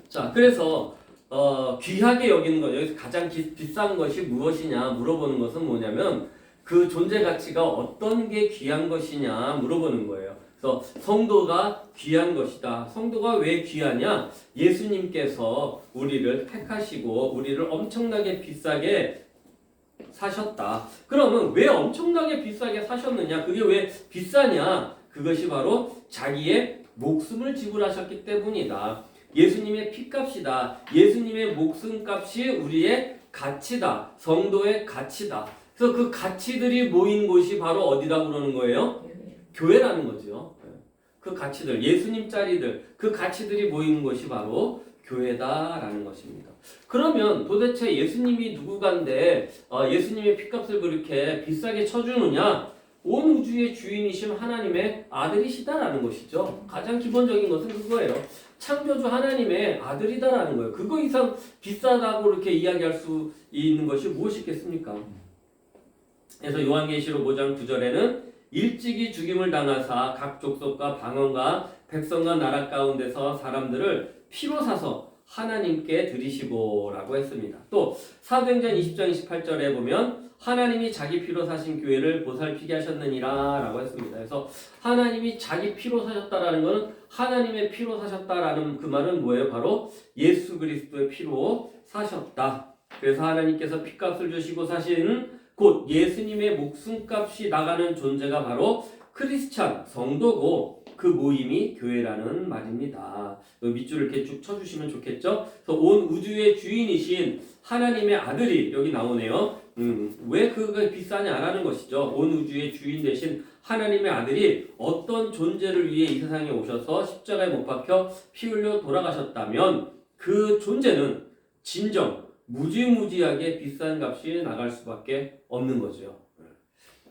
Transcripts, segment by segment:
자, 그래서 귀하게 여기는 것, 여기서 가장 비싼 것이 무엇이냐 물어보는 것은 뭐냐면 그 존재 가치가 어떤 게 귀한 것이냐 물어보는 거예요. 그래서 성도가 귀한 것이다. 성도가 왜 귀하냐? 예수님께서 우리를 택하시고 우리를 엄청나게 비싸게 사셨다. 그러면 왜 엄청나게 비싸게 사셨느냐? 그게 왜 비싸냐? 그것이 바로 자기의 목숨을 지불하셨기 때문이다. 예수님의 피값이다. 예수님의 목숨값이 우리의 가치다. 성도의 가치다. 그래서 그 가치들이 모인 곳이 바로 어디다 그러는 거예요? 교회라는 거죠. 그 가치들, 예수님 짜리들, 그 가치들이 모인 곳이 바로 교회다라는 것입니다. 그러면 도대체 예수님이 누구간데 예수님의 피값을 그렇게 비싸게 쳐주느냐? 온 우주의 주인이신 하나님의 아들이시다라는 것이죠. 가장 기본적인 것은 그거예요. 창조주 하나님의 아들이다라는 거예요. 그거 이상 비싸다고 이렇게 이야기할 수 있는 것이 무엇이겠습니까? 그래서 요한계시록 5장 9절에는 일찍이 죽임을 당하사 각 족속과 방언과 백성과 나라 가운데서 사람들을 피로 사서 하나님께 드리시고라고 했습니다. 또 사도행전 20장 28절에 보면 하나님이 자기 피로 사신 교회를 보살피게 하셨느니라 라고 했습니다. 그래서 하나님이 자기 피로 사셨다라는 것은 하나님의 피로 사셨다라는 그 말은 뭐예요? 바로 예수 그리스도의 피로 사셨다. 그래서 하나님께서 피값을 주시고 사신 곧 예수님의 목숨값이 나가는 존재가 바로 크리스찬 성도고 그 모임이 교회라는 말입니다. 밑줄을 이렇게 쭉 쳐주시면 좋겠죠? 그래서 온 우주의 주인이신 하나님의 아들이 여기 나오네요. 왜 그게 비싸냐라는 것이죠. 온 우주의 주인 되신 하나님의 아들이 어떤 존재를 위해 이 세상에 오셔서 십자가에 못 박혀 피 흘려 돌아가셨다면 그 존재는 진정 무지무지하게 비싼 값이 나갈 수밖에 없는 거죠.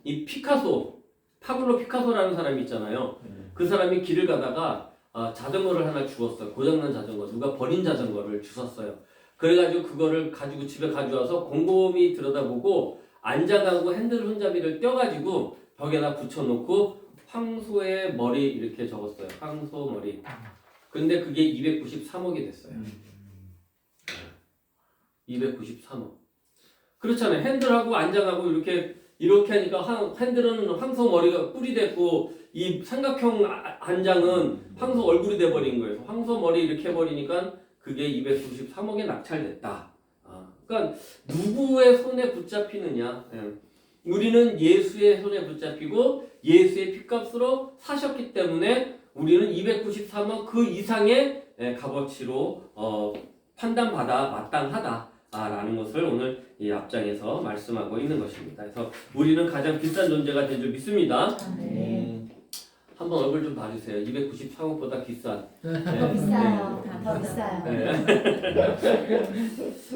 이 피카소, 파블로 피카소라는 사람이 있잖아요. 그 사람이 길을 가다가 자전거를 하나 주웠어요. 고장난 자전거. 누가 버린 자전거를 주웠어요. 그래가지고 그거를 가지고 집에 가져와서 곰곰이 들여다보고 안장하고 핸들 손잡이를 떼어가지고 벽에다 붙여놓고 황소의 머리 이렇게 적었어요. 황소 머리. 근데 그게 293억이 됐어요. 293억. 그렇잖아요. 핸들하고 안장하고 이렇게 하니까 핸들은 황소 머리가 뿔이 됐고 이 삼각형 안장은 황소 얼굴이 돼버린 거예요. 황소 머리 이렇게 해버리니까 그게 293억에 낙찰됐다. 그러니까 누구의 손에 붙잡히느냐. 우리는 예수의 손에 붙잡히고 예수의 피값으로 사셨기 때문에 우리는 293억 그 이상의 값어치로 판단받아 마땅하다. 라는 것을 오늘 이 앞장에서 말씀하고 있는 것입니다. 그래서 우리는 가장 비싼 존재가 된 줄 믿습니다. 한번 얼굴 좀 봐주세요. 293억보다 비싼. 더 비싸요. 더 비싸요.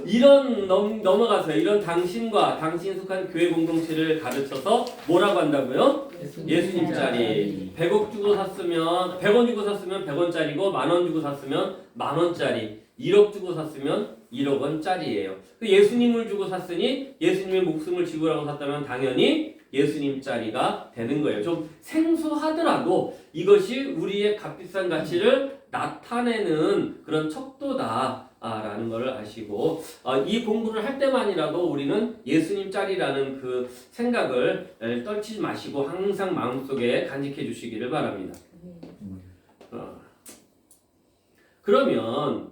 이런 넘어가서요. 이런 당신과 당신 속한 교회 공동체를 가르쳐서 뭐라고 한다고요? 예수님 짜리. 100억 주고 샀으면 100원 주고 샀으면 100원짜리고 10,000원 주고 샀으면 10,000원짜리. 1억 주고 샀으면 1억 원짜리예요. 예수님을 주고 샀으니 예수님의 목숨을 지불하고 샀다면 당연히 예수님 짜리가 되는 거예요. 좀 생소하더라도 이것이 우리의 값비싼 가치를 나타내는 그런 척도다라는 것을 아시고 이 공부를 할 때만이라도 우리는 예수님 짜리라는 그 생각을 떨치지 마시고 항상 마음속에 간직해 주시기를 바랍니다. 그러면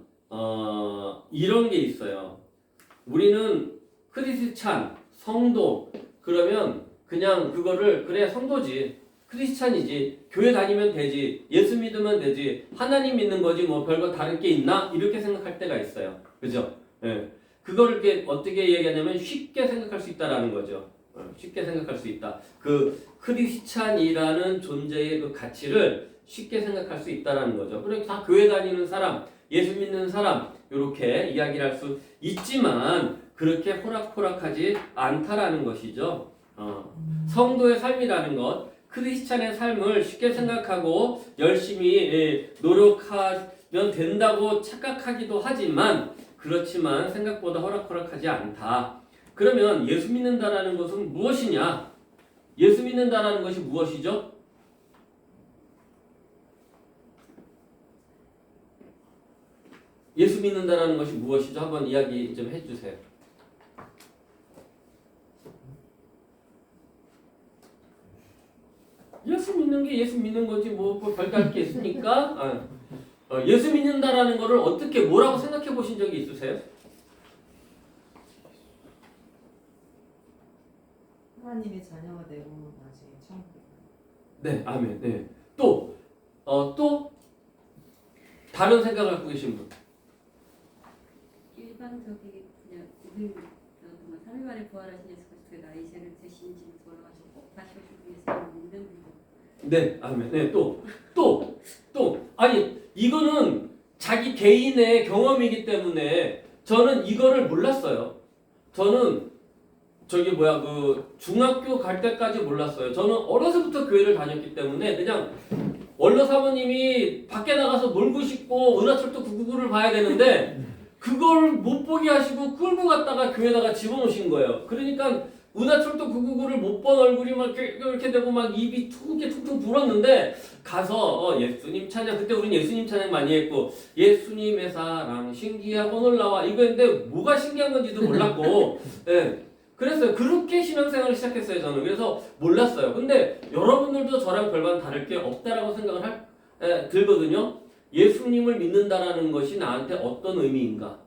이런 게 있어요. 우리는 크리스찬, 성도 그러면 그냥 그거를 그래 성도지, 크리스찬이지, 교회 다니면 되지, 예수 믿으면 되지, 하나님 믿는 거지 뭐 별거 다른 게 있나 이렇게 생각할 때가 있어요. 그죠? 예. 그거를 이렇게 어떻게 얘기하냐면 쉽게 생각할 수 있다라는 거죠. 쉽게 생각할 수 있다. 그 크리스찬이라는 존재의 그 가치를 쉽게 생각할 수 있다라는 거죠. 그러니까 다 교회 다니는 사람, 예수 믿는 사람 이렇게 이야기를 할 수 있지만 그렇게 호락호락하지 않다라는 것이죠. 성도의 삶이라는 것, 크리스찬의 삶을 쉽게 생각하고 열심히 노력하면 된다고 착각하기도 하지만 그렇지만 생각보다 호락호락하지 않다. 그러면 예수 믿는다라는 것은 무엇이냐? 예수 믿는다라는 것이 무엇이죠? 예수 믿는다라는 것이 무엇이죠? 한번 이야기 좀 해주세요. 예수 믿는 게 예수 믿는 거지 뭐 별다를 게 있습니까? 예수 믿는다라는 거를 어떻게 뭐라고 생각해 보신 적이 있으세요? 하나님의 자녀가 되고 나중에 천국. 네, 아멘. 네. 또 다른 생각을 갖고 계신 분. 일반적이게 그냥 우리 정말 3일 만에 부활하신 예수 그리스도의 나의 죄를 대신 지고 돌아가시고 꼭 다시 오시기 위해서 믿는 분들. 네, 아멘. 네, 또 아니 이거는 자기 개인의 경험이기 때문에 저는 이거를 몰랐어요. 저는 그 중학교 갈 때까지 몰랐어요. 저는 어려서부터 교회를 다녔기 때문에 그냥 원로 사모님이 밖에 나가서 놀고 싶고 은하철도 999를 봐야 되는데 그걸 못 보게 하시고 끌고 갔다가 교회다가 집어넣으신 거예요. 그러니까 은하철도 999를 못 본 얼굴이 막 이렇게 되고 막 입이 퉁퉁 불었는데 가서 예수님 찬양, 그때 우린 예수님 찬양 많이 했고 예수님의 사랑 신기하고 놀라와 이거 했는데 뭐가 신기한 건지도 몰랐고 예. 그랬어요. 그렇게 신앙생활을 시작했어요, 저는. 그래서 몰랐어요. 근데 여러분들도 저랑 별반 다를 게 없다라고 생각을 들거든요. 예수님을 믿는다라는 것이 나한테 어떤 의미인가?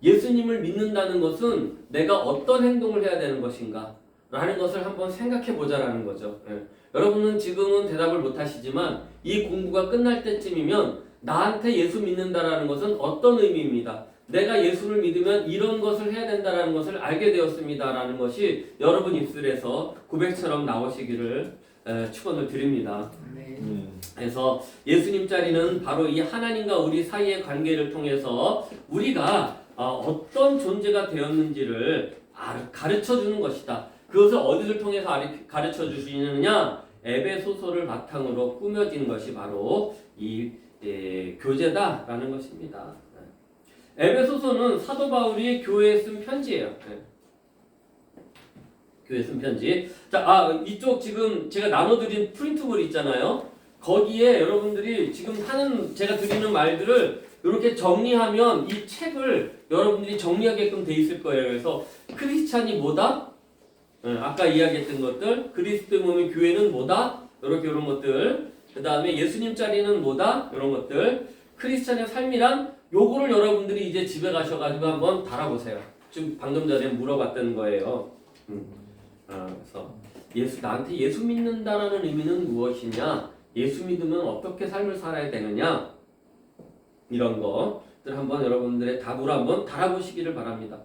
예수님을 믿는다는 것은 내가 어떤 행동을 해야 되는 것인가? 라는 것을 한번 생각해 보자라는 거죠. 예. 여러분은 지금은 대답을 못 하시지만 이 공부가 끝날 때쯤이면 나한테 예수 믿는다라는 것은 어떤 의미입니다. 내가 예수를 믿으면 이런 것을 해야 된다는 것을 알게 되었습니다라는 것이 여러분 입술에서 고백처럼 나오시기를 축원을 드립니다. 그래서 예수님 자리는 바로 이 하나님과 우리 사이의 관계를 통해서 우리가 어떤 존재가 되었는지를 가르쳐 주는 것이다. 그것을 어디를 통해서 가르쳐 주시느냐? 에베소서를 바탕으로 꾸며진 것이 바로 이 교제다라는 것입니다. 에베소서는 사도 바울이 교회에 쓴 편지예요. 교회에 쓴 편지. 자, 이쪽 지금 제가 나눠드린 프린트물 있잖아요. 거기에 여러분들이 지금 제가 드리는 말들을 이렇게 정리하면 이 책을 여러분들이 정리하게끔 돼 있을 거예요. 그래서 크리스찬이 뭐다? 아까 이야기했던 것들. 그리스도 몸의 교회는 뭐다? 이런 것들. 그 다음에 예수님 자리는 뭐다? 이런 것들. 크리스찬의 삶이란 요거를 여러분들이 이제 집에 가셔가지고 한번 달아보세요. 지금 방금 전에 물어봤던 거예요. 그래서 나한테 예수 믿는다라는 의미는 무엇이냐? 예수 믿으면 어떻게 삶을 살아야 되느냐? 이런 것들 한번 여러분들의 답으로 한번 달아보시기를 바랍니다.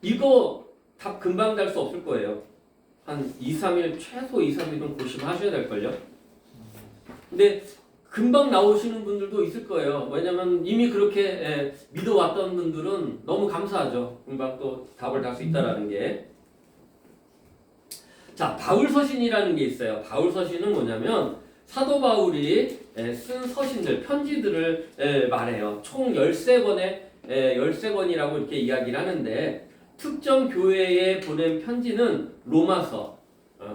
이거 답 금방 달 수 없을 거예요. 한 2-3일, 최소 2-3일은 고심하셔야 될걸요. 근데 금방 나오시는 분들도 있을 거예요. 왜냐면 이미 그렇게 믿어왔던 분들은 너무 감사하죠. 금방 또 답을 달 수 있다라는 게. 자, 바울서신이라는 게 있어요. 바울서신은 뭐냐면 사도 바울이 쓴 서신들, 편지들을 말해요. 총 13권의 13권이라고 이렇게 이야기를 하는데 특정 교회에 보낸 편지는 로마서,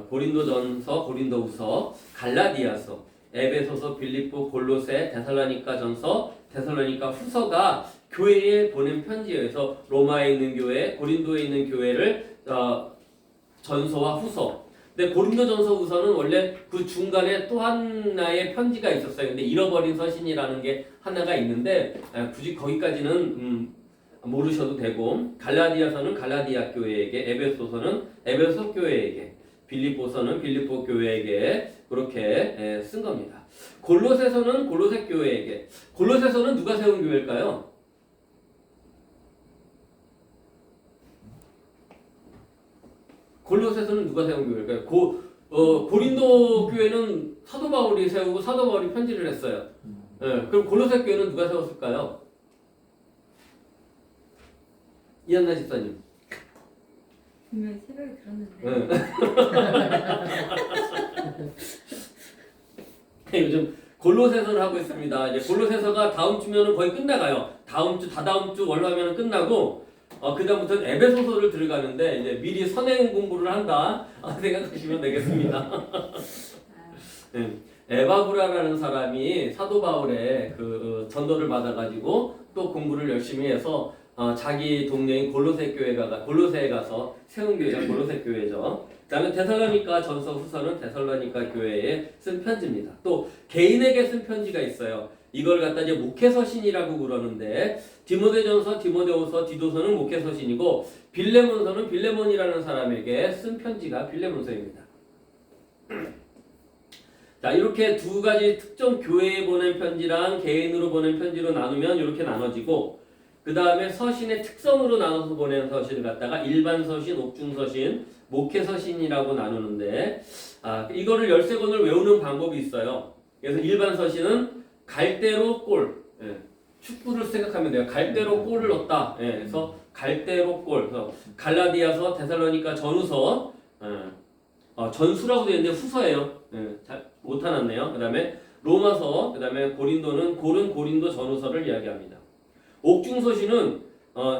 고린도전서, 고린도후서, 갈라디아서, 에베소서, 빌립보, 골로새, 데살로니가전서, 데살로니가후서가 교회에 보낸 편지에서 로마에 있는 교회, 고린도에 있는 교회를 전서와 후서. 근데 고린도전서 후서는 원래 그 중간에 또 하나의 편지가 있었어요. 근데 잃어버린 서신이라는 게 하나가 있는데 굳이 거기까지는 모르셔도 되고, 갈라디아서는 갈라디아 교회에게, 에베소서는 에베소 교회에게, 빌립보서는 빌립보 교회에게 그렇게 쓴 겁니다. 골로새서는 골로새 교회에게. 골로새서는 누가 세운 교회일까요? 골로새서는 누가 세운 교회일까요? 고린도 교회는 사도 바울이 세우고 사도 바울이 편지를 했어요. 그럼 골로새 교회는 누가 세웠을까요? 이한나 집사님. 분명히 새벽에 들었는데. 요즘 골로새서를 하고 있습니다. 이제 골로새서가 다음 주면은 거의 끝나가요. 다음 주, 다다음 주 월로 하면은 끝나고, 그다음부터는 에베소서를 들어가는데 이제 미리 선행 공부를 한다 생각하시면 되겠습니다. 네. 에바브라라는 사람이 사도 바울의 그 전도를 받아가지고 또 공부를 열심히 해서 자기 동네인 골로새에 가서 세운 교회가 골로새 교회죠. 그다음에 데살로니가 전서 후서는 데살로니가 교회에 쓴 편지입니다. 또 개인에게 쓴 편지가 있어요. 이걸 갖다 이제 목회서신이라고 그러는데 디모데전서, 디모데후서, 디도서는 목회서신이고 빌레몬서는 빌레몬이라는 사람에게 쓴 편지가 빌레몬서입니다. 자, 이렇게 두 가지 특정 교회에 보낸 편지랑 개인으로 보낸 편지로 나누면 이렇게 나눠지고 그 다음에 서신의 특성으로 나눠서 보낸 서신을 갖다가 일반 서신, 옥중 서신, 목회 서신이라고 나누는데 이거를 13권을 외우는 방법이 있어요. 그래서 일반 서신은 갈대로 골, 축구를 생각하면 돼요. 갈대로 골을 넣었다. 그래서 갈대로 골. 그래서 갈라디아서, 데살로니가 전후서, 전수라고 되어 있는데 후서예요. 잘 못하놨네요. 그 다음에 로마서, 그 다음에 고린도는 골은 고린도 전후서를 이야기합니다. 옥중서신은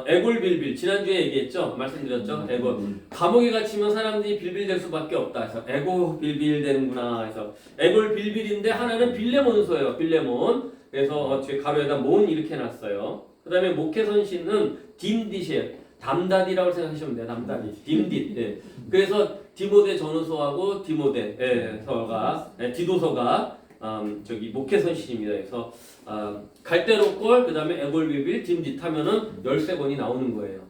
애골빌빌 지난주에 얘기했죠. 말씀드렸죠. 애골 감옥에 갇히면 사람들이 빌빌댈 수밖에 없다. 그래서 애고빌빌 되는구나. 그래서 애골빌빌인데 하나는 빌레몬서예요. 빌레몬. 그래서 뒤에 가로에다 몬 이렇게 놨어요. 그 다음에 목회선신은 딤딧이에요. 담다디라고 생각하시면 돼요. 담다디. 딤딧. 그래서 디모데 전후서하고 디도서가 목회선신입니다. 그래서 갈대로 꼴, 그 다음에 애골비빌, 딤딧 하면은 13권이 나오는 거예요.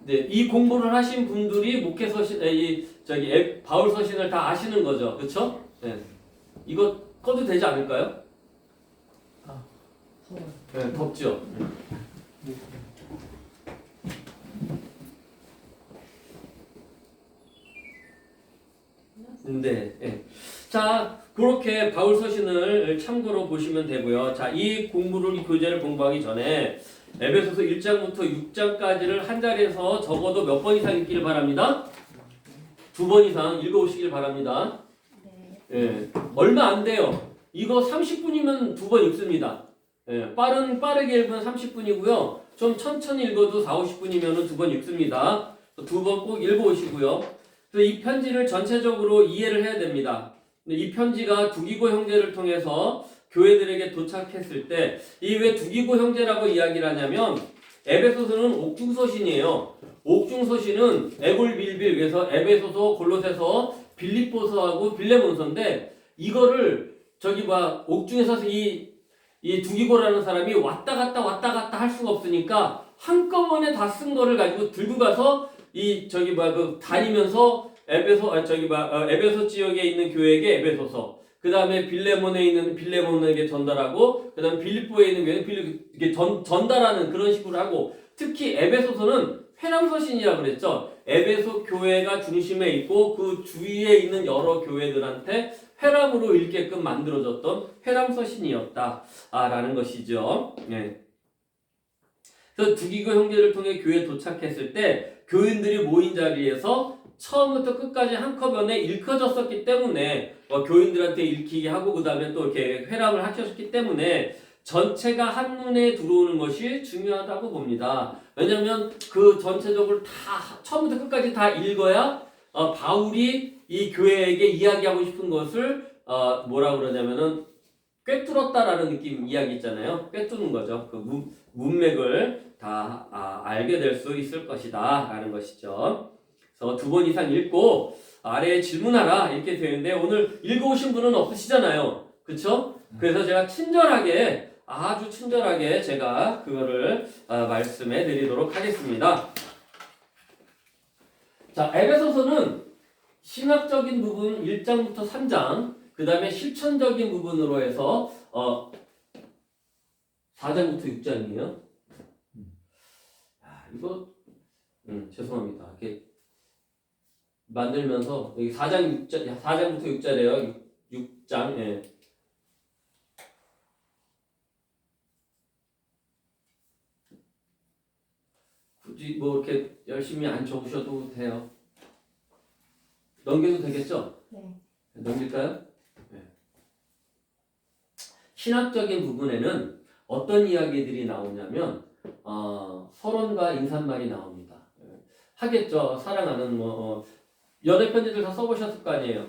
네, 이 공부를 하신 분들이 목회서신, 바울서신을 다 아시는 거죠. 그쵸? 네. 이거 꺼도 되지 않을까요? 네, 덥죠? 네. 자, 그렇게 바울 서신을 참고로 보시면 되고요. 자, 이 교재를 공부하기 전에 에베소서 1장부터 6장까지를 한 자리에서 적어도 몇 번 이상 읽기를 바랍니다. 2번 이상 읽어오시길 바랍니다. 네. 얼마 안 돼요. 이거 30분이면 2번 읽습니다. 빠르게 읽으면 30분이고요. 좀 천천히 읽어도 40-50분이면 2번 읽습니다. 2번 꼭 읽어오시고요. 이 편지를 전체적으로 이해를 해야 됩니다. 이 편지가 두기고 형제를 통해서 교회들에게 도착했을 때 이 왜 두기고 형제라고 이야기를 하냐면 에베소서는 옥중서신이에요. 옥중서신은 애골빌빌 그래서 에베소서, 골로새서, 빌립보서하고 빌레몬서인데 이거를 옥중에서 이 두기고라는 사람이 왔다 갔다 할 수가 없으니까 한꺼번에 다 쓴 거를 가지고 들고 가서 다니면서 에베소 지역에 있는 교회에게 에베소서, 그 다음에 빌레몬에 있는 빌레몬에게 전달하고, 그 다음에 빌립보에 있는 교회는 이렇게 전달하는 그런 식으로 하고, 특히 에베소서는 회람서신이라고 그랬죠. 에베소 교회가 중심에 있고 그 주위에 있는 여러 교회들한테 회람으로 읽게끔 만들어졌던 회람서신이었다라는 것이죠. 네. 그래서 두기고 형제를 통해 교회에 도착했을 때 교인들이 모인 자리에서 처음부터 끝까지 한꺼번에 읽혀졌었기 때문에 교인들한테 읽히게 하고 그 다음에 또 이렇게 회람을 하셨기 때문에 전체가 한눈에 들어오는 것이 중요하다고 봅니다. 왜냐하면 그 전체적으로 다 처음부터 끝까지 다 읽어야 바울이 이 교회에게 이야기하고 싶은 것을 뭐라고 그러냐면은 꿰뚫었다라는 느낌 이야기 있잖아요. 꿰뚫는 거죠. 그 문맥을 다 알게 될 수 있을 것이다 라는 것이죠. 그래서 2번 이상 읽고 아래에 질문하라 이렇게 되는데 오늘 읽어오신 분은 없으시잖아요. 그쵸? 그래서 제가 아주 친절하게 제가 그거를 말씀해 드리도록 하겠습니다. 자, 에베소서는 신학적인 부분 1장부터 3장, 그 다음에 실천적인 부분으로 해서 4장부터 6장이에요. 이거 죄송합니다. 이렇게 만들면서 여기 4장부터 6장이에요. 6장. 예. 굳이 뭐 이렇게 열심히 안 적으셔도 돼요. 넘겨도 되겠죠? 네. 넘길까요? 네. 신학적인 부분에는 어떤 이야기들이 나오냐면 서론과 인사말이 나옵니다. 하겠죠. 사랑하는 연애 편지들 다 써보셨을 거 아니에요.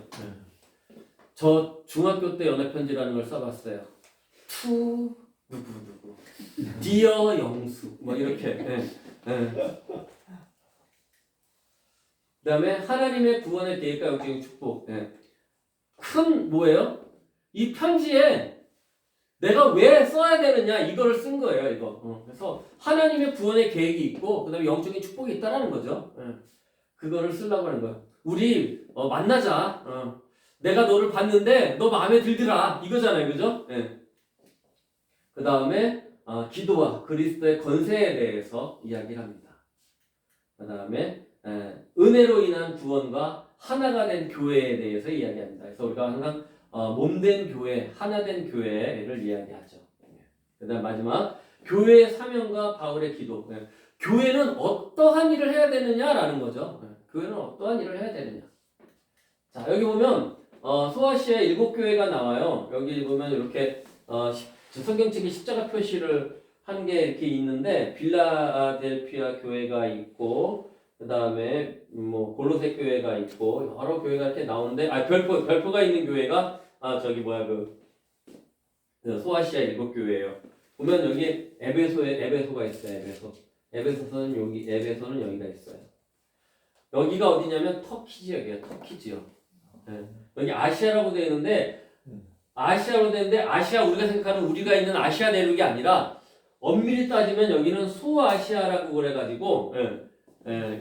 저 중학교 때 연애편지라는 걸 써봤어요. 투 누구 디어 영수 뭐 이렇게. 예. 예. 그다음에 하나님의 구원의 계획과 영적인 축복. 예. 큰 뭐예요? 이 편지에 내가 왜 써야 되느냐 이거를 쓴 거예요. 이거. 그래서 하나님의 구원의 계획이 있고 그다음에 영적인 축복이 있다라는 거죠. 예. 그거를 쓰려고 하는 거예요. 우리 만나자. 내가 너를 봤는데 너 마음에 들더라 이거잖아요, 그죠? 예. 그 다음에 기도와 그리스도의 권세에 대해서 이야기를 합니다. 그 다음에 은혜로 인한 구원과 하나가 된 교회에 대해서 이야기합니다. 그래서 우리가 항상 몸된 교회, 하나된 교회를 이야기하죠. 그 다음 마지막 교회의 사명과 바울의 기도. 교회는 어떠한 일을 해야 되느냐라는 거죠. 교회는 어떠한 일을 해야 되느냐. 자, 여기 보면 소아시아의 7교회가 나와요. 여기 보면 이렇게 성경책에 십자가 표시를 한 게 이렇게 있는데 빌라델피아 교회가 있고 그 다음에 뭐 골로새 교회가 있고 여러 교회가 이렇게 나오는데 별표가 있는 교회가 소아시아 7교회예요. 보면 여기 에베소가 있어요. 에베소는 여기가 있어요. 여기가 어디냐면 터키 지역이에요. 터키 지역. 네. 여기 아시아라고 되어 있는데 아시아 우리가 생각하는 우리가 있는 아시아 대륙이 아니라 엄밀히 따지면 여기는 소아시아라고 그래가지고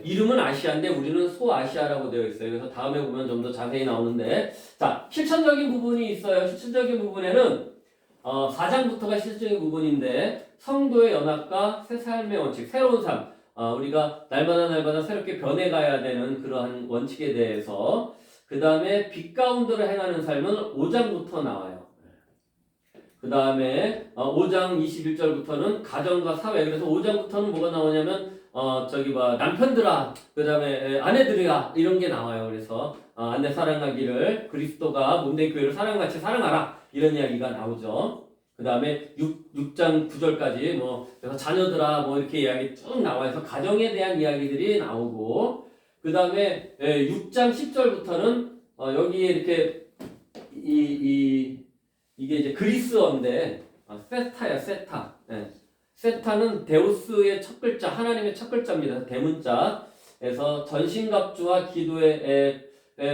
이름은 아시아인데 우리는 소아시아라고 되어 있어요. 그래서 다음에 보면 좀 더 자세히 나오는데 자 실천적인 부분이 있어요. 실천적인 부분에는 4장부터가 실질적인 부분인데 성도의 연합과 새 삶의 원칙, 새로운 삶 우리가 날마다 새롭게 변해가야 되는 그러한 원칙에 대해서 그 다음에 빛 가운데로 행하는 삶은 5장부터 나와요. 그 다음에 5장 21절부터는 가정과 사회. 그래서 5장부터는 뭐가 나오냐면 남편들아, 그 다음에 아내들이야 이런 게 나와요. 그래서 아내 사랑하기를 그리스도가 몸된 교회를 사랑같이 사랑하라 이런 이야기가 나오죠. 그 다음에 6장 9절까지 그래서 자녀들아 이렇게 이야기 쭉 나와서 가정에 대한 이야기들이 나오고 그 다음에 6장 10절부터는 여기에 이렇게 이게 이제 그리스어인데 세타야 세타. 세타는 데우스의 첫 글자, 하나님의 첫 글자입니다. 대문자에서 전신갑주와 기도의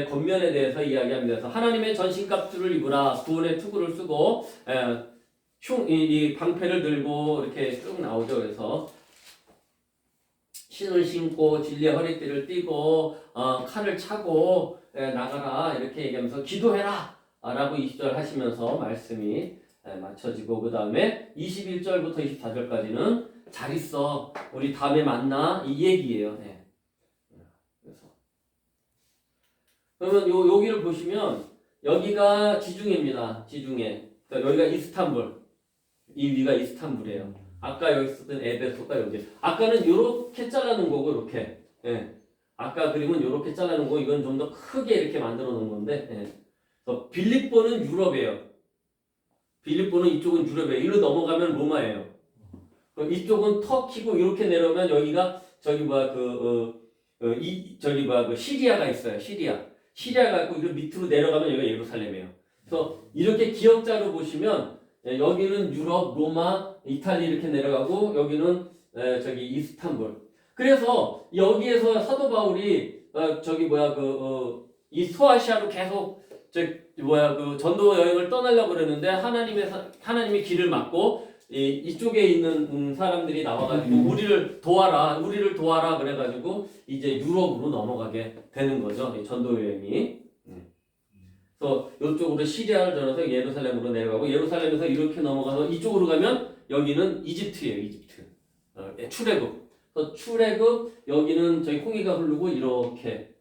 겉면에 대해서 이야기합니다. 그래서 하나님의 전신갑주를 입으라, 구원의 투구를 쓰고 이 방패를 들고 이렇게 쭉 나오죠. 그래서 신을 신고 진리의 허리띠를 띠고 칼을 차고 나가라 이렇게 얘기하면서 기도해라 라고 20절 하시면서 말씀이 맞춰지고 그 다음에 21절부터 24절까지는 잘 있어 우리 다음에 만나 이 얘기예요. 그래서 그러면 여기를 보시면 여기가 지중해입니다. 지중해. 그러니까 여기가 이스탄불, 이 위가 이스탄불이에요. 아까 여기 있었던 에베소가 여기. 아까는 이렇게 잘라놓은 거고 이렇게. 아까 그림은 이렇게 잘라놓은 거고 이건 좀 더 크게 이렇게 만들어 놓은 건데. 그래서 빌립보는 유럽이에요. 빌립보는 이쪽은 유럽이에요. 이리로 넘어가면 로마예요. 이쪽은 터키고 이렇게 내려오면 여기가 시리아가 있어요. 시리아가 있고 이렇게 밑으로 내려가면 여기가 예루살렘이에요. 그래서 이렇게 기역자로 보시면 여기는 유럽, 로마, 이탈리 이렇게 내려가고 여기는 이스탄불. 그래서 여기에서 사도 바울이 이 소아시아로 계속 전도 여행을 떠나려고 그랬는데 하나님의 길을 막고 이쪽에 있는 사람들이 나와가지고 우리를 도와라 그래가지고 이제 유럽으로 넘어가게 되는 거죠. 이 전도 여행이. 그래서 이쪽으로 시리아를 전해서 예루살렘으로 내려가고 예루살렘에서 이렇게 넘어가서 이쪽으로 가면 여기는 이집트예요. 이집트. 출애굽. 그래서 출애굽 여기는 홍해가 흐르고 이렇게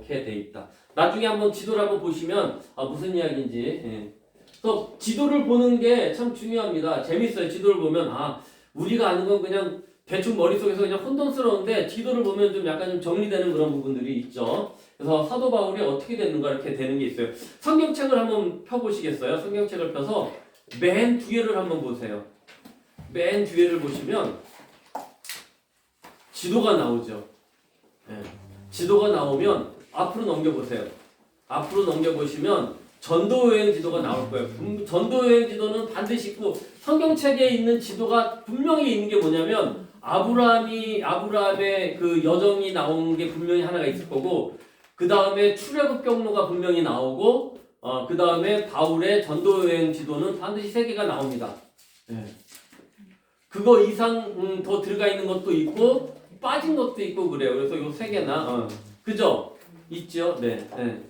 돼 있다. 나중에 한번 지도를 한번 보시면 무슨 이야기인지. 그래서 지도를 보는 게 참 중요합니다. 재밌어요. 지도를 보면 우리가 아는 건 그냥 대충 머릿속에서 그냥 혼돈스러운데 지도를 보면 좀 약간 좀 정리되는 그런 부분들이 있죠. 그래서 사도 바울이 어떻게 됐는가 이렇게 되는 게 있어요. 성경책을 한번 펴보시겠어요? 성경책을 펴서 맨 뒤에를 한번 보세요. 맨 뒤에를 보시면 지도가 나오죠. 지도가 나오면 앞으로 넘겨보세요. 앞으로 넘겨보시면 전도여행 지도가 나올 거예요. 전도여행 지도는 반드시 있고 성경책에 있는 지도가 분명히 있는 게 뭐냐면 아브라함의 그 여정이 나온 게 분명히 하나가 있을 거고 그 다음에 출애굽 경로가 분명히 나오고 그 다음에 바울의 전도여행 지도는 반드시 3개가 나옵니다. 네. 그거 이상 더 들어가 있는 것도 있고 빠진 것도 있고 그래요. 그래서 요 3개나 그죠? 있죠? 네. 네.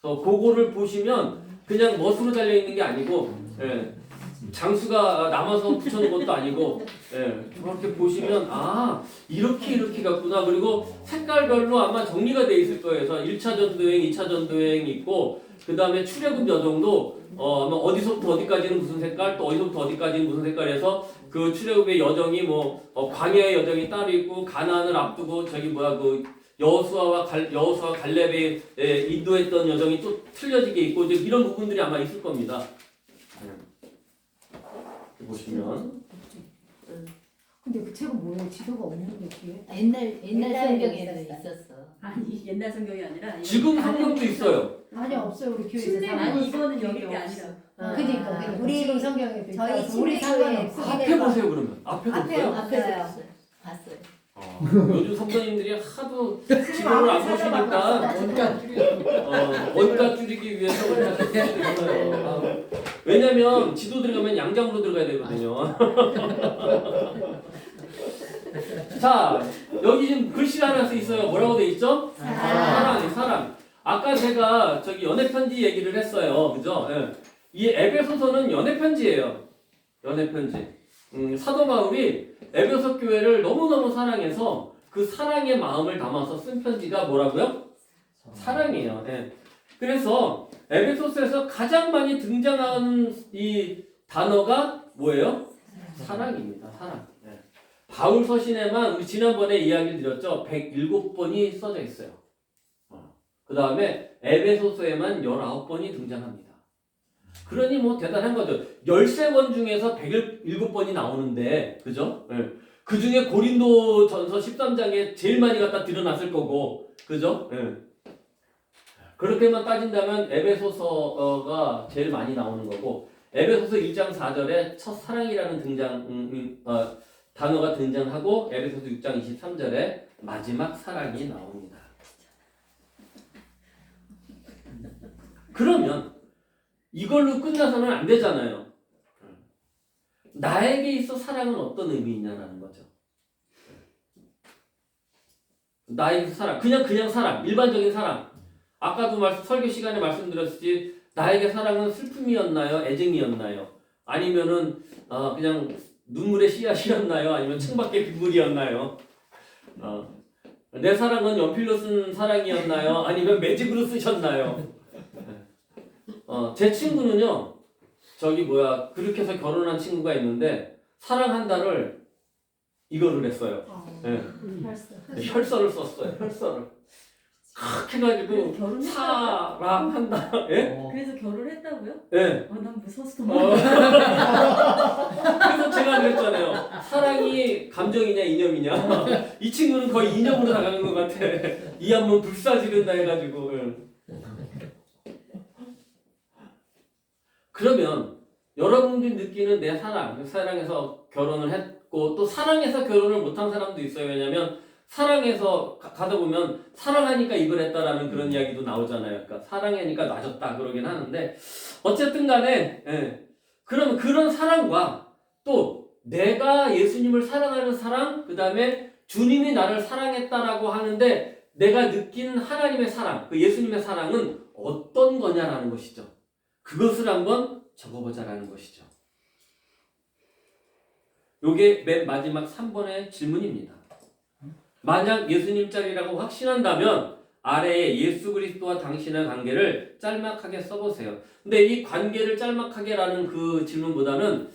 그래서 그거를 보시면 그냥 멋으로 달려 있는 게 아니고 예, 장수가 남아서 붙여놓은 것도 아니고 예, 그렇게 보시면 아 이렇게 갔구나. 그리고 색깔별로 아마 정리가 돼 있을 거예요. 그래서 1차 전도여행, 2차 전도여행이 있고 그 다음에 출애굽 여정도 아마 어디서부터 어디까지는 무슨 색깔 또 어디서부터 어디까지는 무슨 색깔에서 그 출애굽의 여정이 뭐 광야의 여정이 따로 있고 가나안을 앞두고 저기 뭐야 그 여호수아와 갈렙이 인도했던 여정이 또 틀려지게 있고 이제 이런 부분들이 아마 있을 겁니다. 보시면 근데 그 책은 뭐예요? 지도가 없는데 뒤에? 옛날 옛날에 성경에는 있었어요. 있었어. 아니 옛날 성경이 아니라 이거 지금 성경도 있어요. 아니 없어요 우리 교회에서. 침대 아니 이거는 여기 게 아니라 그러니까 우리- 지금 성경에도 저희 있어서 우리 침대 상관없어. 교회 앞에 보세요 그러면. 앞에도 앞에 없어요? 앞에서 봤어요. 봤어요. 요즘 성도님들이 하도 지도를 안 보시니까 원가 줄이기 위해서 그렇게 했어요. 왜냐면 지도 들어가면 양장으로 들어가야 되거든요. 자 여기 지금 글씨가 하나 써 있어요. 뭐라고 돼 있죠? 사랑. 아까 제가 저기 연애 편지 얘기를 했어요. 그죠? 예. 이 에베소서는 연애 편지예요. 연애 편지. 사도 바울이 에베소 교회를 너무너무 사랑해서 그 사랑의 마음을 담아서 쓴 편지가 뭐라고요? 사랑이에요. 예. 그래서 에베소서에서 가장 많이 등장하는 이 단어가 뭐예요? 사랑입니다. 사랑. 예. 바울 서신에만 우리 지난번에 이야기를 드렸죠. 107번이 써져 있어요. 그 다음에 에베소서에만 19번이 등장합니다. 그러니 뭐 대단한 거죠. 13권 중에서 107번이 나오는데 그죠? 예. 그 중에 고린도 전서 13장에 제일 많이 갖다 드러났을 거고 그죠? 예. 그렇게만 따진다면 에베소서가 제일 많이 나오는 거고 에베소서 1장 4절에 첫사랑이라는 단어가 등장하고 에베소서 6장 23절에 마지막 사랑이 나옵니다. 그러면 이걸로 끝나서는 안 되잖아요. 나에게 있어 사랑은 어떤 의미있냐라는 거죠. 나에게 있어 사랑, 그냥 사랑, 일반적인 사랑. 아까도 설교 시간에 말씀드렸듯이 나에게 사랑은 슬픔이었나요? 애증이었나요? 아니면은 그냥 눈물의 씨앗이었나요? 아니면 창밖의 빗물이었나요? 내 사랑은 연필로 쓴 사랑이었나요? 아니면 매직으로 쓰셨나요? 제 친구는요, 그렇게 해서 결혼한 친구가 있는데, 사랑한다를 이거를 했어요. 네. 혈서를 썼어요, 혈서를. 칵 해가지고, 사랑한다. 예? 그래서 결혼했다고요? 예. 난 무서워서 그래서 제가 그랬잖아요. 사랑이 감정이냐, 이념이냐. 이 친구는 거의 이념으로 나가는 것 같아. 이 한번 불사지른다 해가지고. 예. 그러면 여러분들이 느끼는 내 사랑, 사랑해서 결혼을 했고 또 사랑해서 결혼을 못한 사람도 있어요. 왜냐면 사랑해서 가다 보면 사랑하니까 이걸 했다라는 그런 이야기도 나오잖아요. 그러니까 사랑하니까 놔줬다 그러긴 하는데 어쨌든 간에 그럼 그런 사랑과 또 내가 예수님을 사랑하는 사랑, 그 다음에 주님이 나를 사랑했다라고 하는데 내가 느낀 하나님의 사랑, 그 예수님의 사랑은 어떤 거냐라는 것이죠. 그것을 한번 적어보자라는 것이죠. 요게 맨 마지막 3번의 질문입니다. 만약 예수님 짤이라고 확신한다면 아래에 예수 그리스도와 당신의 관계를 짤막하게 써보세요. 근데 이 관계를 짤막하게라는 그 질문보다는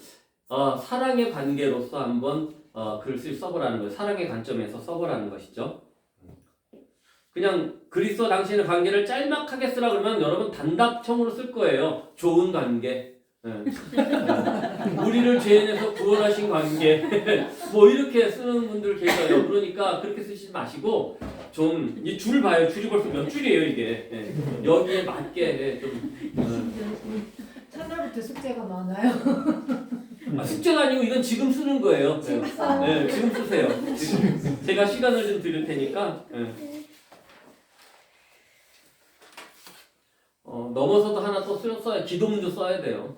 사랑의 관계로서 한번 글을 써보라는 거예요. 사랑의 관점에서 써보라는 것이죠. 그냥 그리스도 당신의 관계를 짤막하게 쓰라 그러면 여러분 단답형으로 쓸 거예요. 좋은 관계. 우리를 죄인에서 구원하신 관계. 뭐 이렇게 쓰는 분들 계셔요. 그러니까 그렇게 쓰시지 마시고 좀 이 줄 봐요. 줄이 벌써 몇 줄이에요 이게. 여기에 맞게 좀 옛날부터 숙제가 많아요. 숙제가 아니고 이건 지금 쓰는 거예요. 네, 네, 지금 쓰세요. 지금. 제가 시간을 좀 드릴 테니까. 네. 넘어서도 하나 또 써야 기도문도 써야 돼요.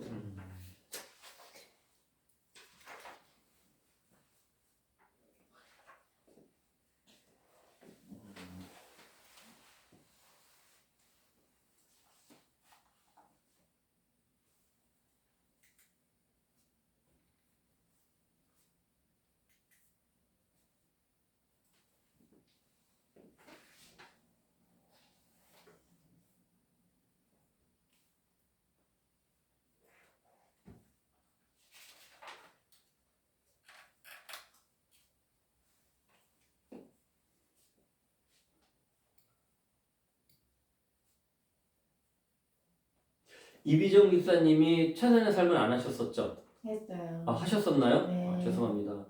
이비정 집사님이 최선의 삶을 안 하셨었죠? 했어요. 하셨었나요? 네. 죄송합니다.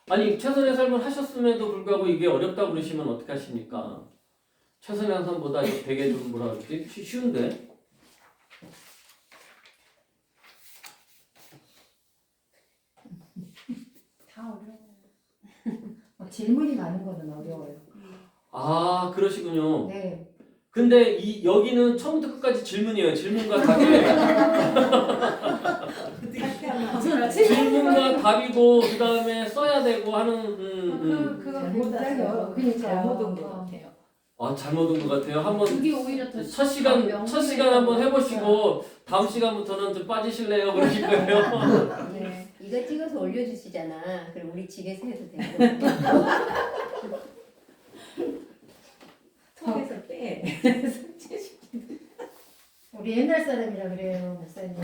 아니 최선의 삶을 하셨음에도 불구하고 이게 어렵다고 그러시면 어떻게 하십니까? 최선의 삶보다 이거 되게 좀 뭐라 그러지? 쉬운데? 다 어려워요. 질문이 많은 거는 어려워요. 그러시군요. 네. 근데 여기는 처음부터 끝까지 질문이에요. 질문과 답이에요. 질문과 답이고 그 다음에 써야 되고 하는 그거 잘못 굉장히 왔어요. 그러니까. 잘못 온 것 같아요. 잘못 온 것 같아요. 한번 그게 오히려 더 첫 시간 한번 해보시고 다음 시간부터는 좀 빠지실래요? 그러실 거예요. 네. 이거 찍어서 올려주시잖아. 그럼 우리 집에서 해도 되고. 통해서 빼. 우리 옛날 사람이라 그래요, 목사님.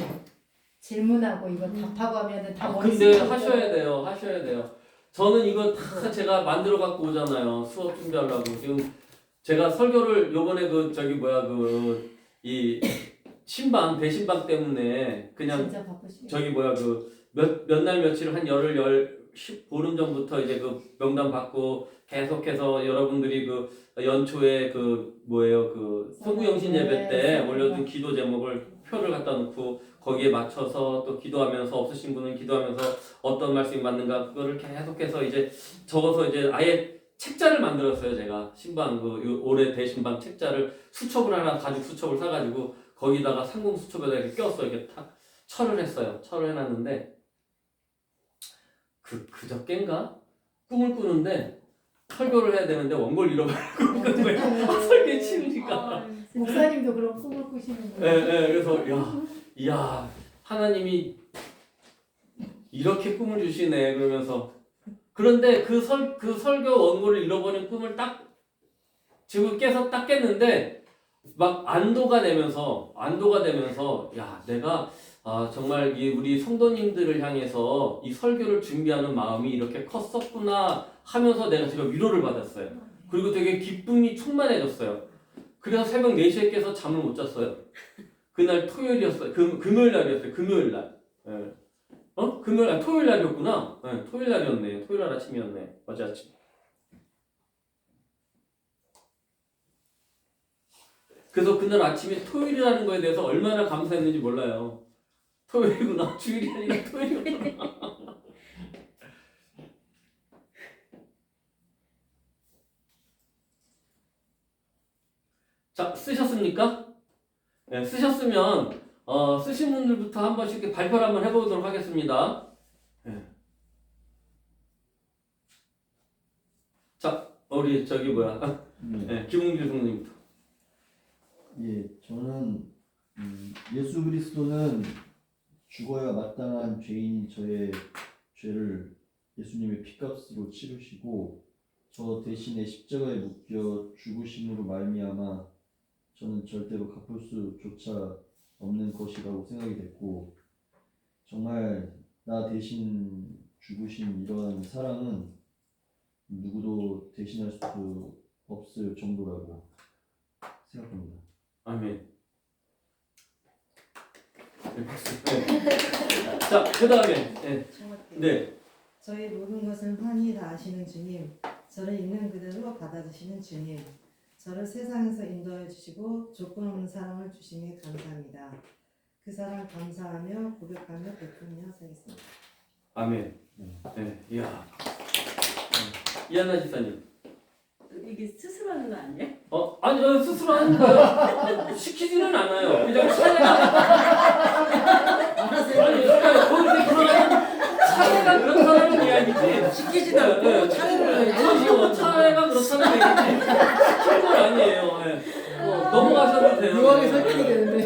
질문하고 이거 답하고 하면은 다 근데 하셔야 돼요. 저는 이거 다 제가 만들어 갖고 오잖아요. 수업 준비하려고. 지금 제가 설교를 요번에 이 신방 배신방 때문에 그냥 진짜 바쁘시겠 몇 날 며칠 한 열흘 10보름 전부터 이제 그 명단 받고 계속해서 여러분들이 연초에 성구영신 예배 때 올려준 기도 제목을 표를 갖다 놓고 거기에 맞춰서 또 기도하면서 없으신 분은 기도하면서 어떤 말씀이 맞는가 그거를 계속해서 이제 적어서 이제 아예 책자를 만들었어요. 제가 신방 올해 대신방 책자를 수첩을 하나 가죽 수첩을 사가지고 거기다가 상공 수첩에다 이렇게 껴서 이렇게 탁 철을 했어요. 철을 해놨는데 그저껜가 꿈을 꾸는데 설교를 해야 되는데 원고를 잃어버리고 설교 치우니까 목사님도 그런 꿈을 꾸시는 거예요. 예, 그래서 야 하나님이 이렇게 꿈을 주시네 그러면서 그런데 그 설교 원고를 잃어버린 꿈을 딱 지금 깨서 딱 깼는데 막 안도가 되면서 야 내가 정말 우리 성도님들을 향해서 이 설교를 준비하는 마음이 이렇게 컸었구나 하면서 내가 제가 위로를 받았어요. 그리고 되게 기쁨이 충만해졌어요. 그래서 새벽 4시에 깨서 잠을 못 잤어요. 그날 토요일이었어요. 금요일 날이었어요. 금요일 날. 예. 토요일 날이었구나. 네, 토요일 날이었네. 토요일 날 아침이었네. 어제 아침. 그래서 그날 아침에 토요일이라는 거에 대해서 얼마나 감사했는지 몰라요. 토요일이구나. 주일이 아니라 토요일이구나. 자, 쓰셨습니까? 네, 쓰셨으면 쓰신 분들부터 한 번씩 이렇게 발표를 한번 해보도록 하겠습니다. 네. 자, 우리 네, 김웅길 성님부터. 예, 저는 예수 그리스도는 죽어야 마땅한 죄인 저의 죄를 예수님의 피값으로 치르시고 저 대신에 십자가에 묶여 죽으심으로 말미암아 저는 절대로 갚을 수조차 없는 것이라고 생각이 됐고 정말 나 대신 죽으신 이런 사랑은 누구도 대신할 수 없을 정도라고 생각합니다. 아멘. 네, 박수. 네. 자, 그 다음에 네. 저희 모든 것을 환히 다 아시는 주님, 저를 있는 그대로 받아주시는 주님, 저를 세상에서 인도해 주시고 조건 없는 사랑을 주심에 감사합니다. 그 사랑 감사하며 고백하며 베푸며 하겠습니다. 아멘. 네, 이야. 이하나 집사님. 이게 스스로 하는 거 아니에요? 아니 스스로 하는 거예요. 시키지는 않아요. 그냥 차례가 거기서 그러면 차례가 그렇다는 이야기지. 시키지도 않고 차례를 차례가 그렇다는 얘기지. 시킨 건 아니에요. 넘어가셔도 돼요. 묘하게 설득이 되는데.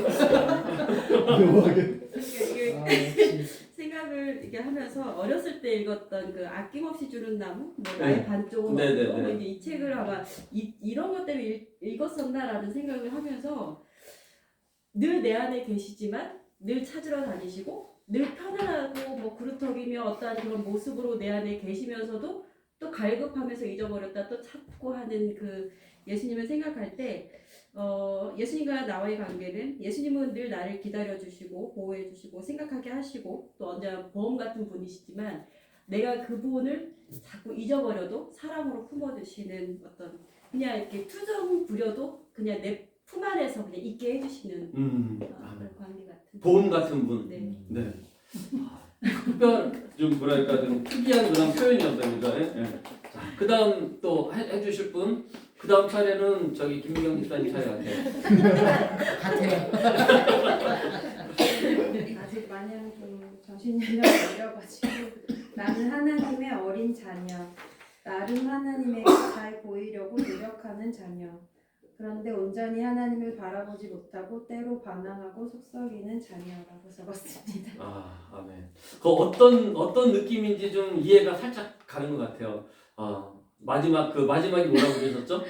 묘하게. 이게 생각을 이렇게 하면서 어렸을 때 읽었던 그 아낌없이 주는 나무, 뭐 나의 네. 반쪽은 네, 네, 없고 네. 이제 이 책을 아마 이런 것 때문에 읽었었나라는 생각을 하면서 늘 내 안에 계시지만 늘 찾으러 다니시고 늘 편안하고 뭐 그루터기며 어떠한 그런 모습으로 내 안에 계시면서도 또 갈급하면서 잊어버렸다 또 찾고 하는 그 예수님을 생각할 때 예수님과 나와의 관계는 예수님은 늘 나를 기다려주시고 보호해주시고 생각하게 하시고 또 언제나 보험 같은 분이시지만 내가 그분을 자꾸 잊어버려도 사랑으로 품어주시는 어떤 그냥 이렇게 투정 부려도 그냥 내 품 안에서 그냥 있게 해주시는 그런 관계 같은 보험 같은 분. 네. 네. 특별 좀 뭐랄까 좀 특이한 그런 표현이었어요, 그죠? 예? 자, 그다음 또 해주실 분. 그다음 차례는 저기 김미경 집사님 차례 같아요. 아직 마냥 좀 정신연령이 어려가지고 나는 하나님의 어린 자녀, 나름 하나님에게 잘 보이려고 노력하는 자녀. 그런데 온전히 하나님을 바라보지 못하고 때로 반항하고 속썩이는 자녀라고 적었습니다. 아멘. 그 어떤 느낌인지 좀 이해가 살짝 가는 것 같아요. 마지막이 뭐라고 그러셨죠?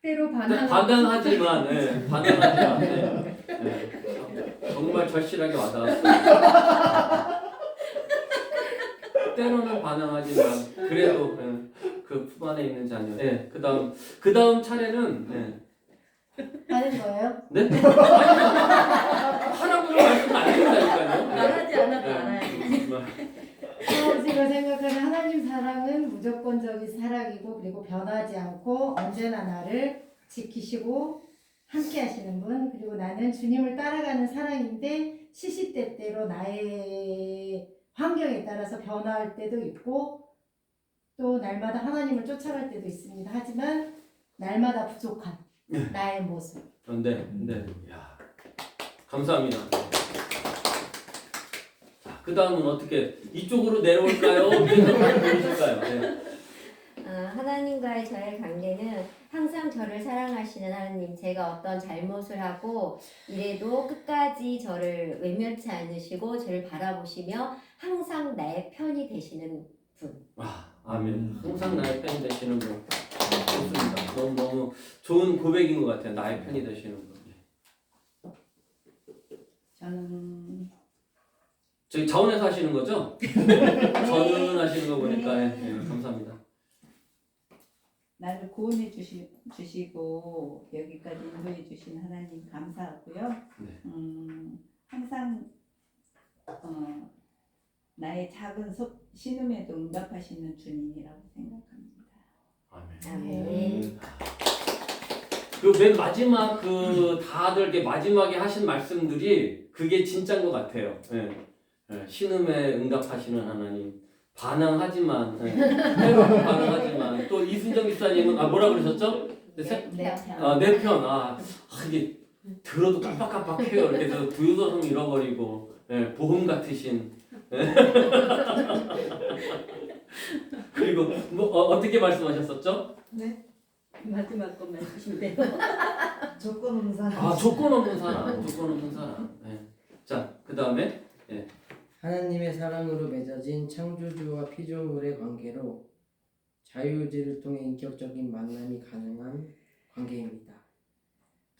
때로 반항하지만, 반항하지만, 정말 절실하게 와닿았어요. 때로는 반항하지만 그래도 그 품 안에 있는 자녀. 그다음 차례는 하는 거예요? 네? 하라고 말씀 안 드린다니까요. 말하지 않아도 알아야지. 제가 생각하는 하나님 사랑은 무조건적인 사랑이고 그리고 변하지 않고 언제나 나를 지키시고 함께 하시는 분, 그리고 나는 주님을 따라가는 사랑인데 시시때때로 나의 환경에 따라서 변화할 때도 있고 또 날마다 하나님을 쫓아갈 때도 있습니다. 하지만 날마다 부족한 나의 모습. 네. 야, 감사합니다. 자, 그 다음은 어떻게 이쪽으로 내려올까요? 위에서 보실까요? 네. 하나님과의 저의 관계는 항상 저를 사랑하시는 하나님, 제가 어떤 잘못을 하고 이래도 끝까지 저를 외면치 않으시고 저를 바라보시며 항상 나의 편이 되시는 분. 아멘. 항상 나의 편이 되시는 분. 좋습니다. 너무 좋은 고백인 것 같아요. 나의 편이 되시는 분. 저는 저희 자원에서 하시는 거죠? 저는 하시는 거 보니까 감사합니다. 나를 구원해 주시고 여기까지 인도해 주신 하나님 감사하고요. 네. 항상 나의 작은 신음에도 응답하시는 주님이라고 생각합니다. 아멘. 그 맨 마지막 다들 이렇게 마지막에 하신 말씀들이 그게 진짜인 것 같아요. 신음에 응답하시는 하나님. 반항하지만, 때로는 반항하지만, 또 이순정 집사님은 뭐라 그러셨죠? 네. 내 편. 이게 들어도 깜빡깜빡해요. 그래서 두유도성 잃어버리고, 보험 같으신. 그리고 어떻게 말씀하셨었죠? 네. 마지막 것만 해주시면 돼요. 조건 없는 사람. 조건 없는 사람. 자, 그 다음에 하나님의 사랑으로 맺어진 창조주와 피조물의 관계로 자유의지를 통해 인격적인 만남이 가능한 관계입니다.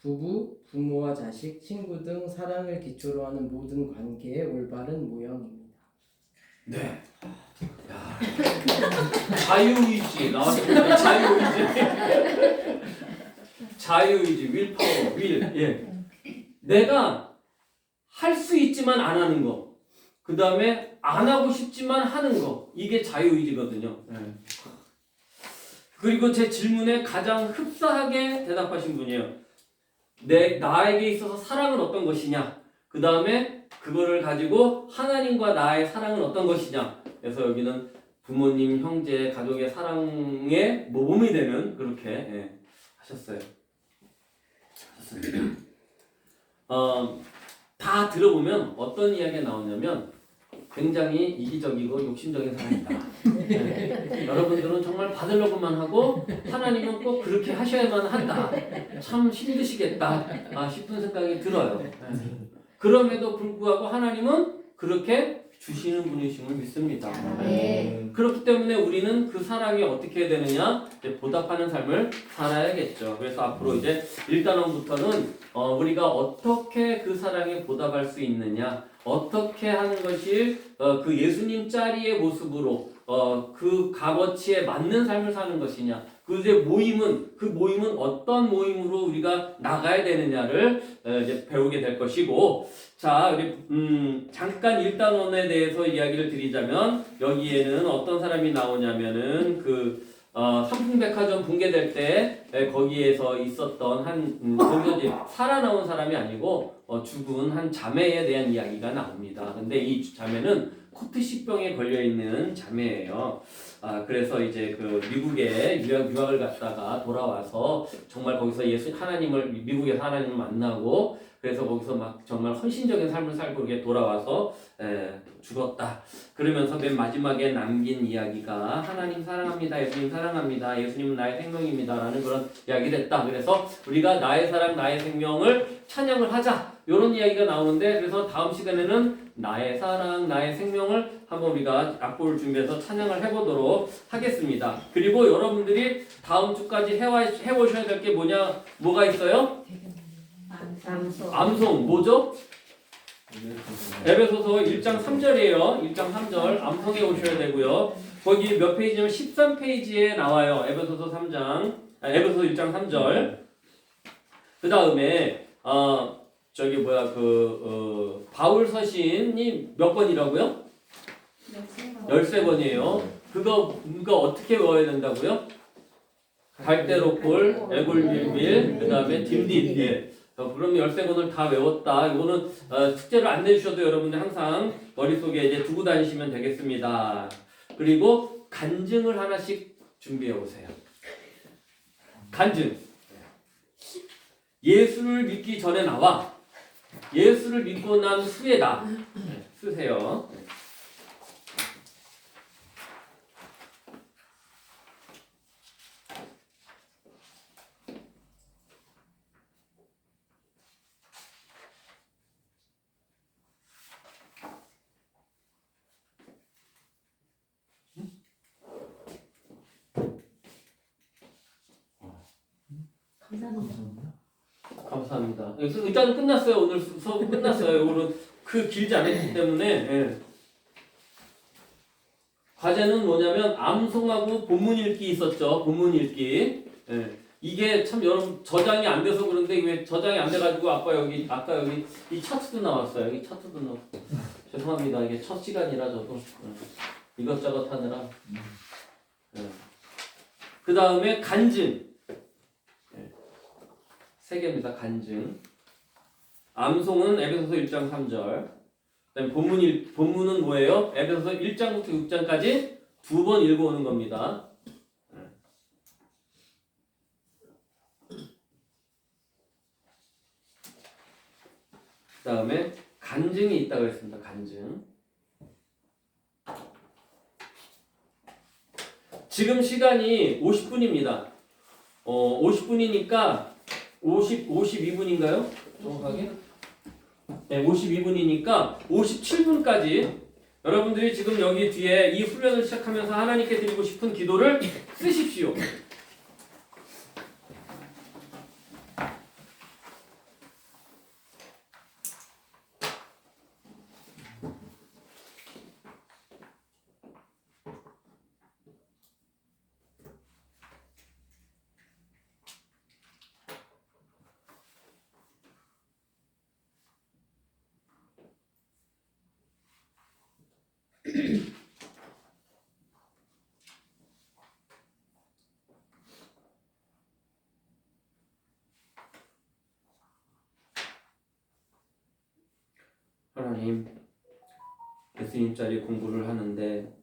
부부, 부모와 자식, 친구 등 사랑을 기초로 하는 모든 관계의 올바른 모형입니다. 네. 야. 자유의지 나왔습니다. 자유의지, willpower, will. 내가 할 수 있지만 안 하는 거. 그 다음에 안 하고 싶지만 하는 거. 이게 자유의지거든요. 그리고 제 질문에 가장 흡사하게 대답하신 분이에요. 나에게 있어서 사랑은 어떤 것이냐. 그 다음에 그거를 가지고 하나님과 나의 사랑은 어떤 것이냐. 그래서 여기는 부모님, 형제, 가족의 사랑의 모범이 되는 그렇게 하셨어요. 다 들어보면 어떤 이야기가 나오냐면 굉장히 이기적이고 욕심적인 사람이다. 여러분들은 정말 받으려고만 하고 하나님은 꼭 그렇게 하셔야만 한다. 참 힘드시겠다 싶은 생각이 들어요. 그럼에도 불구하고 하나님은 그렇게 주시는 분이심을 믿습니다. 그렇기 때문에 우리는 그 사랑이 어떻게 해야 되느냐? 이제 보답하는 삶을 살아야겠죠. 그래서 앞으로 이제 1단원부터는 우리가 어떻게 그 사랑에 보답할 수 있느냐, 어떻게 하는 것이 그 예수님 짜리의 모습으로 그 값어치에 맞는 삶을 사는 것이냐, 그 모임은 어떤 모임으로 우리가 나가야 되느냐를 이제 배우게 될 것이고, 자, 우리 잠깐 1단원에 대해서 이야기를 드리자면 여기에는 어떤 사람이 나오냐면은 삼풍백화점 붕괴될 때 거기에서 있었던 거기서 이제 살아나온 사람이 아니고 죽은 한 자매에 대한 이야기가 나옵니다. 근데 이 자매는 코트식병에 걸려 있는 자매예요. 그래서 이제 그 미국에 유학을 갔다가 돌아와서 정말 거기서 미국에서 하나님을 만나고, 그래서 거기서 막 정말 헌신적인 삶을 살고 이렇게 돌아와서 죽었다. 그러면서 맨 마지막에 남긴 이야기가 하나님 사랑합니다, 예수님 사랑합니다, 예수님은 나의 생명입니다 라는 그런 이야기를 했다. 그래서 우리가 나의 사랑, 나의 생명을 찬양을 하자, 이런 이야기가 나오는데, 그래서 다음 시간에는 나의 사랑, 나의 생명을 한번 우리가 악보를 준비해서 찬양을 해보도록 하겠습니다. 그리고 여러분들이 다음 주까지 해오셔야 될 게 뭐가 있어요? 암송 뭐죠? 에베소서 1장 3절이에요. 1장 3절 암송해 오셔야 되고요. 거기 몇 페이지냐면 13페이지에 나와요. 에베소서 1장 3절. 그 다음에 바울 서신이 몇 번이라고요? 13번이에요. 그거 어떻게 외워야 된다고요? 갈대로골, 에골빌빌, 그 다음에 딤딤. 그럼 13번을 다 외웠다. 이거는 숙제를 안 내주셔도 여러분들 항상 머릿속에 이제 두고 다니시면 되겠습니다. 그리고 간증을 하나씩 준비해 오세요. 간증. 예수를 믿기 전에 나와 예수를 믿고 난 후에다 쓰세요. 감사합니다. 일단은 끝났어요. 오늘 수업은 끝났어요. 오늘 길지 않았기 때문에. 과제는 뭐냐면 암송하고 본문 읽기 있었죠. 본문 읽기. 이게 참 여러분 저장이 안 돼서 그런데 왜 저장이 안 돼가지고 아까 여기 이 차트도 나왔어요. 여기 차트도 나왔어요. 죄송합니다. 이게 첫 시간이라 저도 이것저것 하느라. 그 다음에 간증. 3개입니다. 간증. 암송은 에베소서 1장 3절. 그다음에 본문은 뭐예요? 에베소서 1장부터 6장까지 2번 읽어오는 겁니다. 그 다음에 간증이 있다고 했습니다. 간증. 지금 시간이 50분입니다. 50분이니까 52분인가요? 정확하게? 네, 52분이니까 57분까지 여러분들이 지금 여기 뒤에 이 훈련을 시작하면서 하나님께 드리고 싶은 기도를 쓰십시오. 하나님, 예수님 자리 공부를 하는데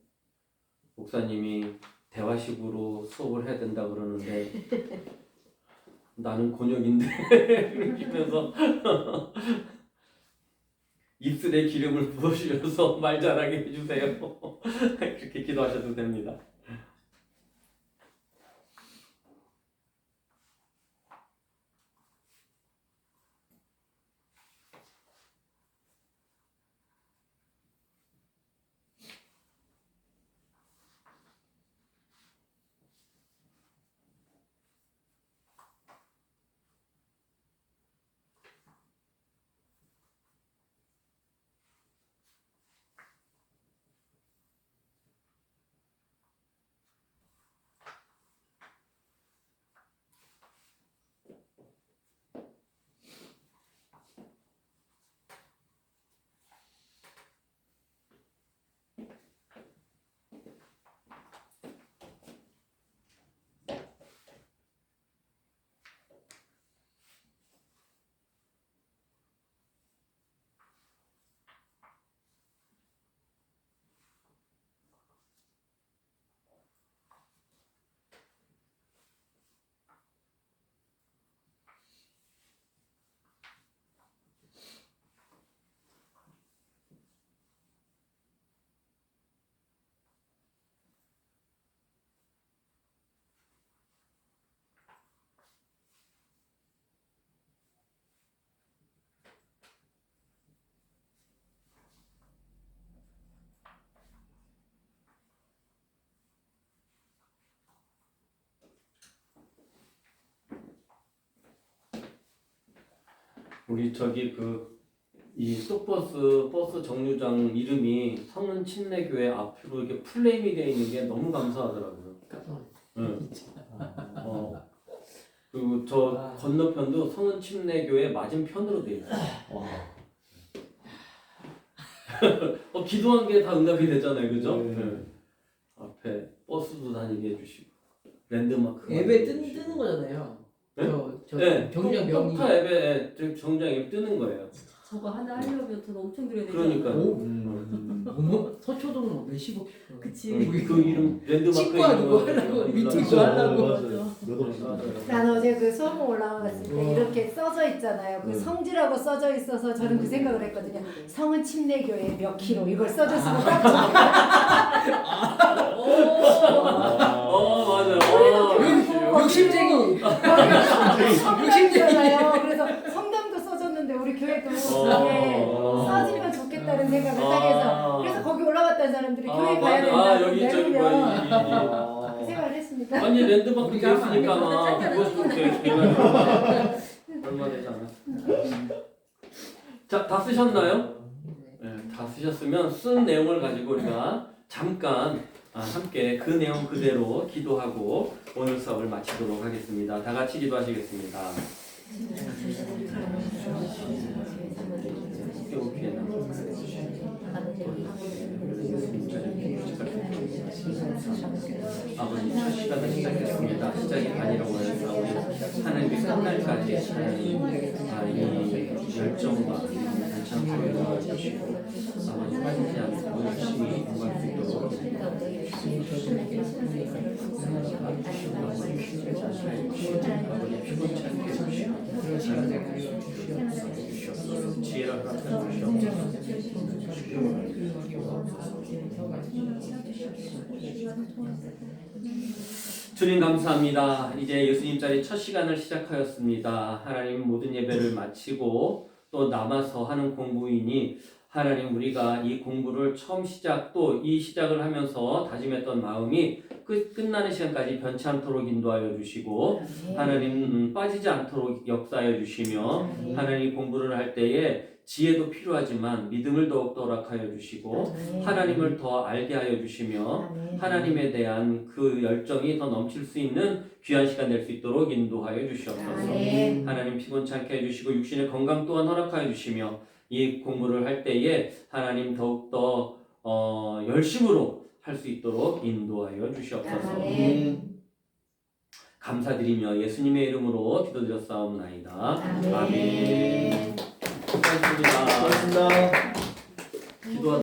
목사님이 대화식으로 수업을 해야 된다 그러는데 나는 곤욕인데 이러면서 입술에 기름을 부어주셔서 말 잘하게 해주세요. 그렇게 기도하셔도 됩니다. 우리 저기 이 쏙버스 버스 정류장 이름이 성은 침례교회 앞으로 이렇게 플레임이 되어 있는 게 너무 감사하더라고요. 응. 그리고 저 건너편도 성은 침례교회 맞은편으로 되어 있어요. 기도한 게 다 응답이 되잖아요, 그죠? 네. 앞에 버스도 다니게 해주시고 랜드마크 앱에 뜨는 거잖아요. 네? 저 네, 경장 명이. 톡타 앱에 정장 앱 뜨는 거예요. 저거 하나 하려면 돈 엄청 들여야 되잖아. 그러니까요. 뭐 서초동 몇십억. 그치. 그 이름 랜드마크 치과 누구 이름은 하려고 몰라요. 미팅 하려고. 맞아요. 난 어제 그 소문 올라왔을 때 이렇게 써져 있잖아요. 그 성지라고 써져 있어서 저는 그 생각을 했거든요. 성은 침례교회 몇 킬로 이걸 써줬으면 딱 맞아요. 욕심쟁이. 성당이잖아요. 그래서 성당도 써줬는데 우리 교회도 이게 써지면 좋겠다는 생각을 하게 해서 그래서 거기 올라갔다는 사람들이 교회 가야 된다고 여기 저기 내면 뭐 그 생각을 했습니다. 아니 랜드마크 됐으니까 아마 그거 얼마 되지 않았습니다. 자, 다 쓰셨나요? 네, 다 쓰셨으면 쓴 내용을 가지고 우리가 잠깐 함께 그 내용 그대로 기도하고 오늘 수업을 마치도록 하겠습니다. 다 같이 기도하시겠습니다. 아버지 첫 시간을 시작했습니다. 시작이 아니라고 해서 하나님의 끝날까지 이 열정과 반창고를 넣어주시고 아버지 빠지지 않고 열심히 공부할 수 있도록 아버지 피곤치 않게 해주시고 지혜를 허락해 주시옵소서. 주님 감사합니다. 이제 예수님 자리 첫 시간을 시작하였습니다. 하나님 모든 예배를 마치고 또 남아서 하는 공부이니 하나님 우리가 이 공부를 처음 시작 또 이 시작을 하면서 다짐했던 마음이 끝나는 시간까지 변치 않도록 인도하여 주시고 하나님 빠지지 않도록 역사하여 주시며 하나님 공부를 할 때에 지혜도 필요하지만 믿음을 더욱더 허락하여 주시고 하나님을 더 알게 하여 주시며 하나님에 대한 그 열정이 더 넘칠 수 있는 귀한 시간 될 수 있도록 인도하여 주시옵소서. 하나님 피곤치 않게 해주시고 육신의 건강 또한 허락하여 주시며 이 공부를 할 때에 하나님 더욱더 열심으로 할 수 있도록 인도하여 주시옵소서. 감사드리며 예수님의 이름으로 기도드렸사옵나이다. 아멘. 수고하셨습니다. 고맙습니다.